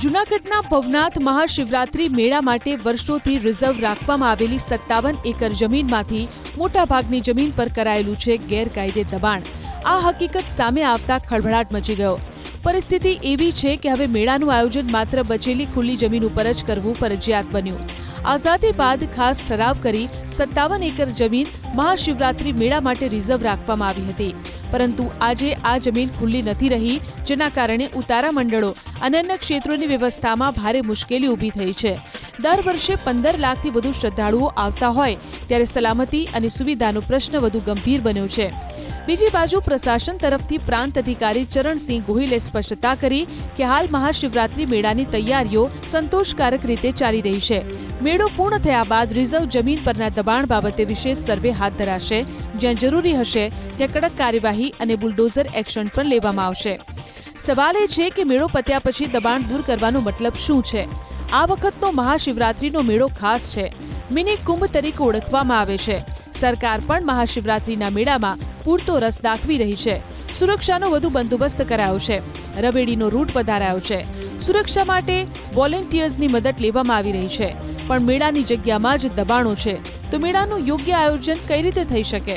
જૂનાગઢના ભવનાથ મહાશિવરાત્રી મેળા માટે વર્ષોથી રિઝર્વ રાખવામાં આવેલી 57 એકર જમીનમાંથી મોટાભાગની જમીન પર કરાયેલું છે ગેરકાયદે દબાણ। આ હકીકત સામે આવતા ખળભળાટ મચી ગયો। પરિસ્થિતિ એવી છે કે હવે મેળાનું આયોજન માત્ર બચેલી ખુલ્લી જમીન ઉપર જ કરવું ફરજિયાત બન્યું। આઝાદી બાદ ખાસ ઠરાવ કરી 57 એકર જમીન મહાશિવરાત્રી મેળા માટે રિઝર્વ રાખવામાં આવી હતી, પરંતુ આજે આ જમીન ખુલ્લી નથી રહી, જેના કારણે ઉતારા મંડળો અને અન્ય ક્ષેત્રોની વ્યવસ્થામાં ભારે મુશ્કેલી ઊભી થઈ છે। દર વર્ષે 15 લાખથી વધુ શ્રદ્ધાળુઓ આવતા હોય ત્યારે સલામતી અને સુવિધાનો પ્રશ્ન વધુ ગંભીર બન્યો છે। બીજી બાજુ પ્રશાસન તરફથી પ્રાંત અધિકારી ચરણસિંહ ગોહિલે સ્પષ્ટતા કરી કે હાલ મહાશિવરાત્રી મેળાની તૈયારીઓ સંતોષકારક રીતે ચાલી રહી છે। મેળો પૂર્ણ થયા બાદ રિઝર્વ જમીન પરના દબાણ બાબતે વિશેષ સર્વે હાથ ધરાશે। જ્યાં જરૂરી હશે ત્યાં કડક કાર્યવાહી અને બુલડોઝર એક્શન પણ લેવામાં આવશે। સવાલ એ છે કે મેળો પત્યા પછી દબાણ દૂર કરવાનો મતલબ શું છે? આ વખતનો મહાશિવરાત્રીનો મેળો ખાસ છે, મિની કુંભ તરીકે ઓળખવામાં આવે છે। સરકાર પણ મહાશિવરાત્રીના મેળામાં પૂરતો રસ દાખવી રહી છે। સુરક્ષાનો વધુ બંદોબસ્ત કરાયો છે, રવેડીનો રૂટ વધારાયો છે, સુરક્ષા માટે વોલેન્ટિયર્સની મદદ લેવામાં આવી રહી છે। પણ મેળાની જગ્યામાં જ દબાણો છે તો મેળાનું યોગ્ય આયોજન કઈ રીતે થઈ શકે?